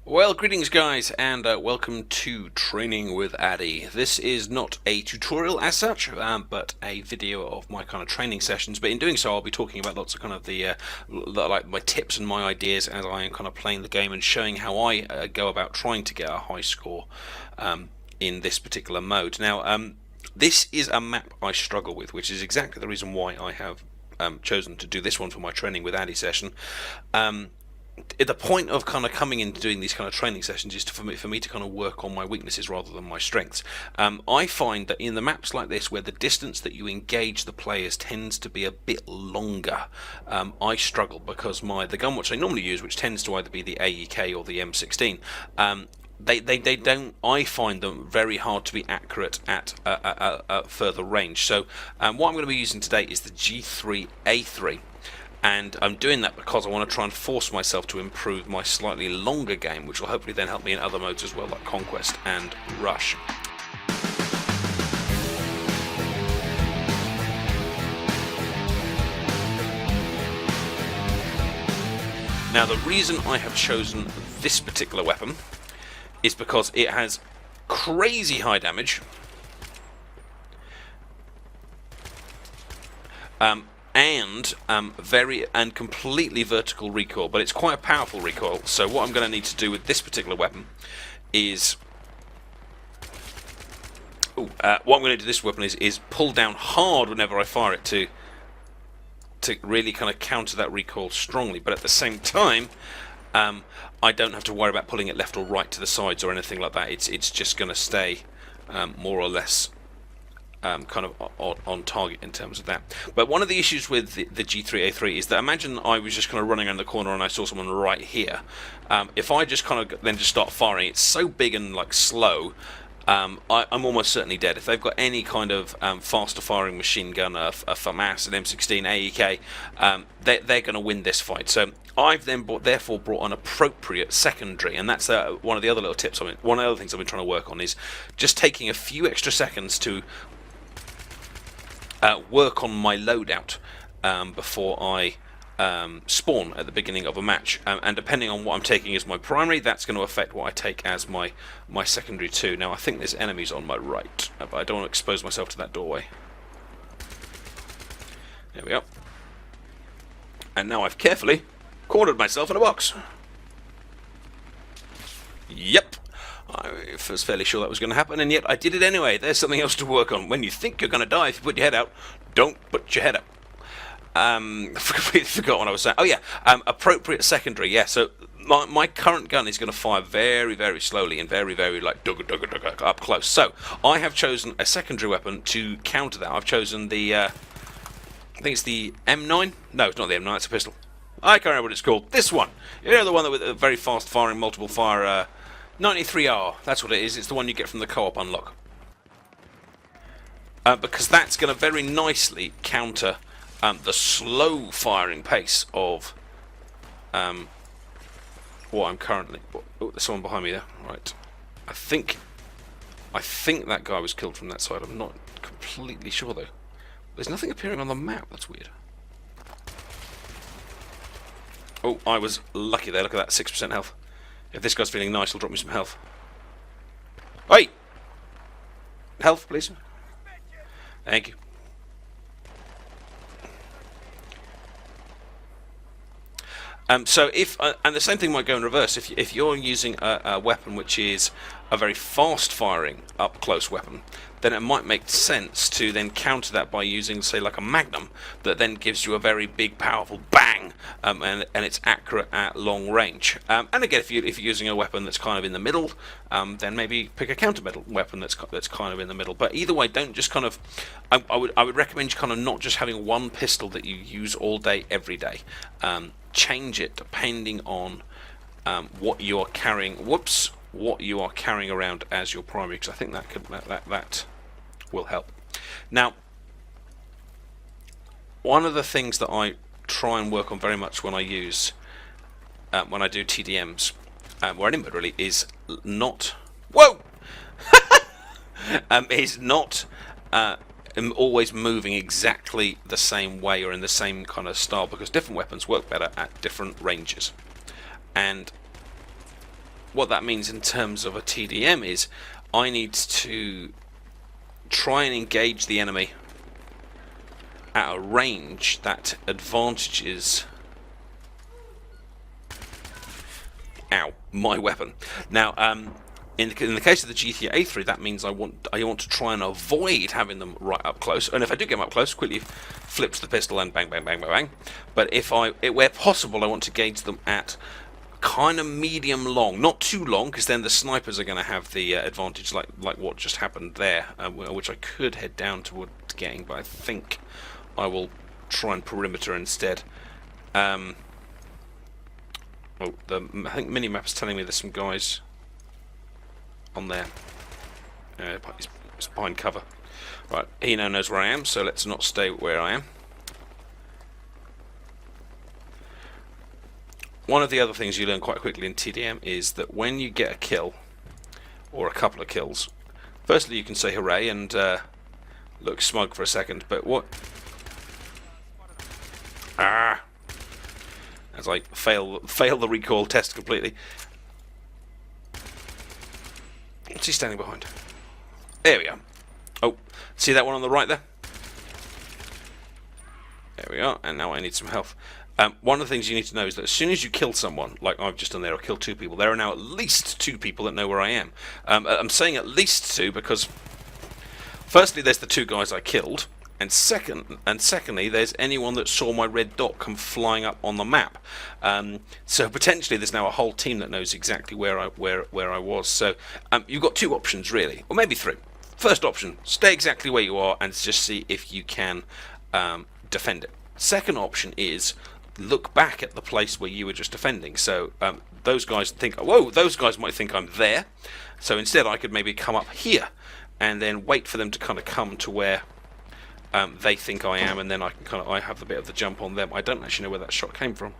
Well, greetings guys, and welcome to Training with Addy. This is not a tutorial as such, but a video of my kind of training sessions. But in doing so, I'll be talking about lots of kind of like my tips and my ideas as I am kind of playing the game and showing how I go about trying to get a high score in this particular mode. Now, this is a map I struggle with, which is exactly the reason why I have chosen to do this one for my Training with Addy session. The point of kind of coming into doing these kind of training sessions is for me to kind of work on my weaknesses rather than my strengths. I find that in the maps like this, where the distance that you engage the players tends to be a bit longer, I struggle because the gun which I normally use, which tends to either be the AEK or the M16, they don't. I find them very hard to be accurate at a further range. So what I'm going to be using today is the G3A3. And I'm doing that because I want to try and force myself to improve my slightly longer game, which will hopefully then help me in other modes as well, like Conquest and Rush. Now, the reason I have chosen this particular weapon is because it has crazy high damage, and completely vertical recoil, but it's quite a powerful recoil. So what I'm going to need to do with this particular weapon is pull down hard whenever I fire it to really kind of counter that recoil strongly, but at the same time I don't have to worry about pulling it left or right to the sides or anything like that. It's just going to stay more or less kind of on target in terms of that. But one of the issues with the G3A3 is that, imagine I was just kind of running around the corner and I saw someone right here. If I just kind of then just start firing, it's so big and like slow, I'm almost certainly dead. If they've got any kind of faster firing machine gun, a FAMAS, an M16, AEK, they're going to win this fight. So I've then therefore brought an appropriate secondary, and that's one of the other little tips. One of the other things I've been trying to work on is just taking a few extra seconds to work on my loadout before I spawn at the beginning of a match, and depending on what I'm taking as my primary, that's going to affect what I take as my secondary too. Now, I think there's enemies on my right, but I don't want to expose myself to that doorway. There we go. And now I've carefully cornered myself in a box. Yep. I was fairly sure that was going to happen, and yet I did it anyway. There's something else to work on. When you think you're going to die, if you put your head out, don't put your head up. I forgot what I was saying. Oh yeah, appropriate secondary. Yeah, so my current gun is going to fire very, very slowly and very, very like dugga up close. So I have chosen a secondary weapon to counter that. I've chosen the I think it's the M9. No, it's not the M9. It's a pistol. I can't remember what it's called. This one. You know, the one that with a very fast firing, multiple fire. 93R, that's what it is. It's the one you get from the co-op unlock. Because that's going to very nicely counter the slow firing pace of what I'm currently... Oh, there's someone behind me there. Right. I think that guy was killed from that side. I'm not completely sure though. There's nothing appearing on the map. That's weird. Oh, I was lucky there. Look at that, 6% health. If this guy's feeling nice, he'll drop me some health. Oi! Health, please. Thank you. So if and the same thing might go in reverse. If you're using a weapon which is a very fast firing up close weapon, then it might make sense to then counter that by using, say, like a Magnum that then gives you a very big, powerful bang, and it's accurate at long range. And again, if you're using a weapon that's kind of in the middle, then maybe pick a counter-metal weapon that's kind of in the middle. But either way, don't just kind of. I would recommend you kind of not just having one pistol that you use all day, every day. Change it depending on what you are carrying. What you are carrying around as your primary, because I think that will help. Now, one of the things that I try and work on very much when I use when I do TDMs, or any mode really, is not is not always moving exactly the same way or in the same kind of style, because different weapons work better at different ranges. And what that means in terms of a TDM is I need to try and engage the enemy at a range that advantages my weapon. Now, in the case of the G3A3, that means I want to try and avoid having them right up close. And if I do get them up close, quickly flips the pistol and bang, bang, bang, bang, bang. But where possible, I want to gauge them at kind of medium long, not too long, because then the snipers are going to have the advantage, like what just happened there, which I could head down toward getting, but I think I will try and perimeter instead. I think minimap is telling me there's some guys on there. It's behind cover. Right, he now knows where I am, so let's not stay where I am. One of the other things you learn quite quickly in TDM is that when you get a kill, or a couple of kills, firstly you can say hooray and look smug for a second, but what... As I fail the recoil test completely. What's he standing behind? There we go. Oh, see that one on the right there? There we are, and now I need some health. One of the things you need to know is that as soon as you kill someone, like I've just done there, or killed 2 people, there are now at least 2 people that know where I am. I'm saying at least 2 because, firstly, there's the 2 guys I killed, and secondly, there's anyone that saw my red dot come flying up on the map. So potentially, there's now a whole team that knows exactly where I was. So you've got 2 options really, or maybe 3. First option: stay exactly where you are and just see if you can defend it. Second option is look back at the place where you were just defending. So those guys think, whoa, those guys might think I'm there. So instead, I could maybe come up here and then wait for them to kind of come to where they think I am, and then I can I have the bit of the jump on them. I don't actually know where that shot came from.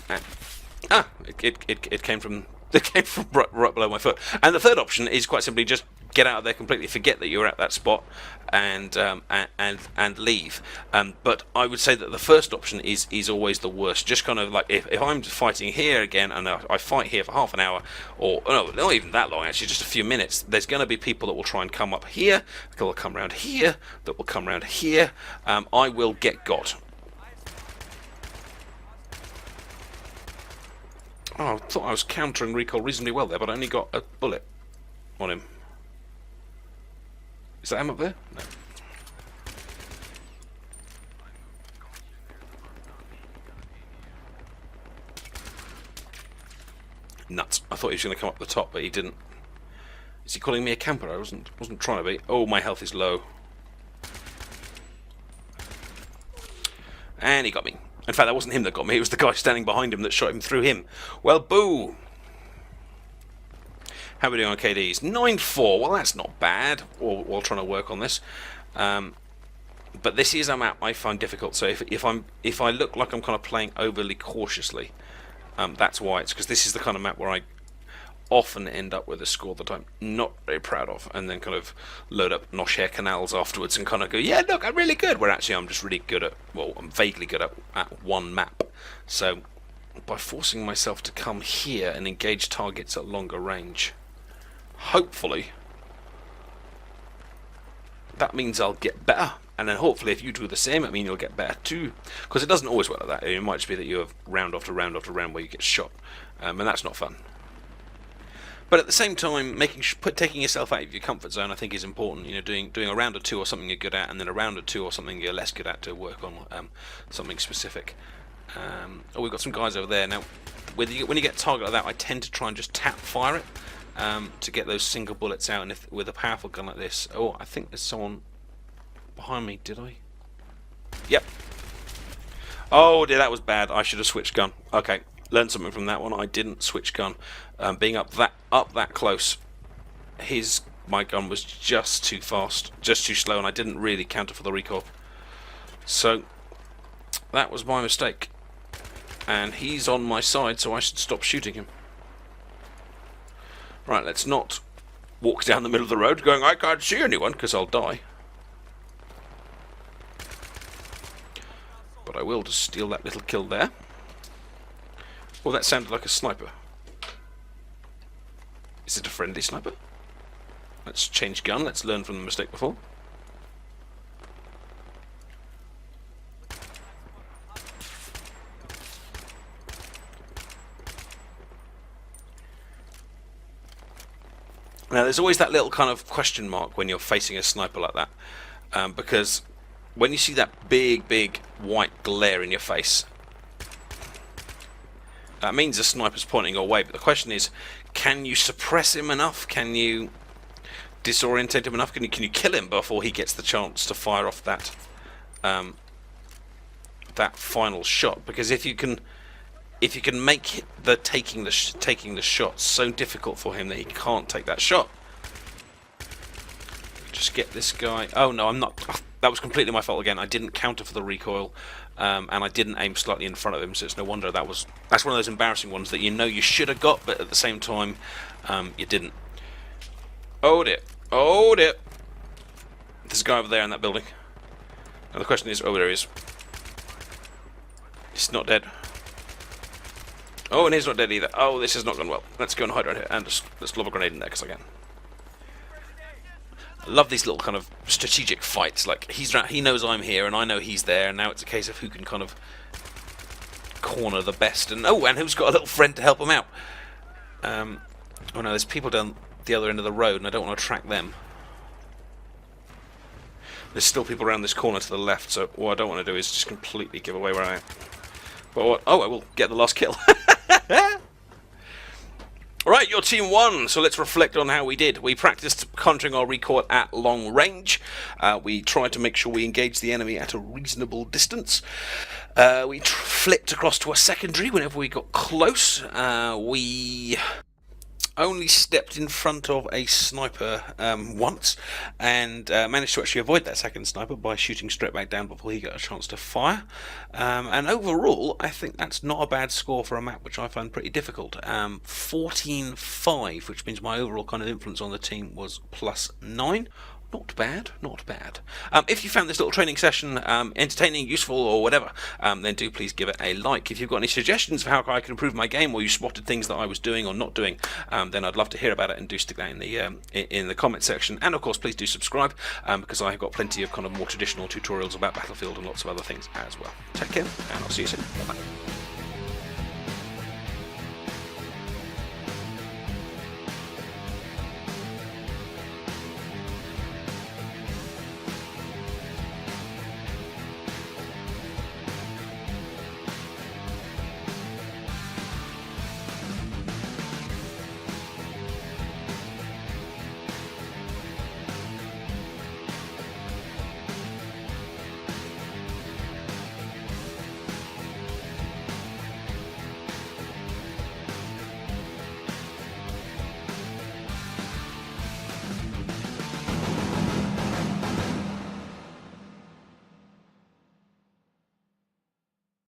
It came from right below my foot. And the third option is quite simply just get out of there completely, forget that you're at that spot, and leave. But I would say that the first option is always the worst. Just kind of like if I'm fighting here again and I fight here for half an hour, or no, not even that long actually, just a few minutes, there's going to be people that will try and come up here, that will come around here, that will come around here. I will get got. Oh, I thought I was countering Recoil reasonably well there, but I only got a bullet on him. Is that him up there? No. Nuts. I thought he was going to come up the top, but he didn't. Is he calling me a camper? I wasn't trying to be. Oh, my health is low. And he got me. In fact, that wasn't him that got me. It was the guy standing behind him that shot him through him. Well, boo! How are we doing on KDs? 9-4. Well, that's not bad. While trying to work on this, but this is a map I find difficult. So if I look like I'm kind of playing overly cautiously, that's why. It's because this is the kind of map where I often end up with a score that I'm not very proud of, and then kind of load up Noshare canals afterwards and kind of go, yeah, look, I'm really good. Where actually I'm just really good at, well, I'm vaguely good at one map. So by forcing myself to come here and engage targets at longer range, hopefully that means I'll get better, and then hopefully if you do the same, I mean you'll get better too, because it doesn't always work like that. It might just be that you have round after round after round where you get shot, and that's not fun. But at the same time, taking yourself out of your comfort zone, I think, is important. You know, doing a round or 2 or something you're good at, and then a round or 2 or something you're less good at to work on something specific. Oh, we've got some guys over there now. When you get a target like that, I tend to try and just tap fire it to get those single bullets out. And with a powerful gun like this, oh, I think there's someone behind me. Did I? Yep. Oh dear, that was bad. I should have switched gun. Okay. Learned something from that one. I didn't switch gun. Being up that close, my gun was just too fast, just too slow, and I didn't really counter for the recoil. So that was my mistake. And he's on my side, so I should stop shooting him. Right, let's not walk down the middle of the road going, I can't see anyone, because I'll die. But I will just steal that little kill there. Well, that sounded like a sniper. Is it a friendly sniper? Let's change gun. Let's learn from the mistake before. Now, there's always that little kind of question mark when you're facing a sniper like that, because when you see that big white glare in your face, that means the sniper's pointing your way. But the question is, can you suppress him enough? Can you disorientate him enough? Can you kill him before he gets the chance to fire off that that final shot? Because if you can make the taking the shot so difficult for him that he can't take that shot. Just get this guy. Oh no, I'm not. That was completely my fault again. I didn't counter for the recoil, and I didn't aim slightly in front of him. So it's no wonder that's one of those embarrassing ones that you know you should have got, but at the same time, you didn't. Oh dear. Oh dear. There's a guy over there in that building. Now the question is, oh, there he is. He's not dead. Oh, and he's not dead either. Oh, this has not gone well. Let's go and hide right here and just let's lob a grenade in there because I can. I love these little kind of strategic fights. Like he knows I'm here and I know he's there, and now it's a case of who can kind of corner the best. And who's got a little friend to help him out? Oh no, there's people down the other end of the road, and I don't want to track them. There's still people around this corner to the left, so what I don't want to do is just completely give away where I am. But what? Oh, I will get the last kill. Right, your team won, so let's reflect on how we did. We practiced conjuring our recoil at long range. We tried to make sure we engaged the enemy at a reasonable distance. We flipped across to a secondary whenever we got close. We only stepped in front of a sniper once, and managed to actually avoid that second sniper by shooting straight back down before he got a chance to fire. And overall, I think that's not a bad score for a map which I find pretty difficult. 14-5, which means my overall kind of influence on the team was +9. Not bad, not bad. If you found this little training session entertaining, useful, or whatever, then do please give it a like. If you've got any suggestions for how I can improve my game, or you spotted things that I was doing or not doing, then I'd love to hear about it, and do stick that in the comment section. And of course, please do subscribe, because I've got plenty of kind of more traditional tutorials about Battlefield and lots of other things as well. Take care, and I'll see you soon. Bye-bye.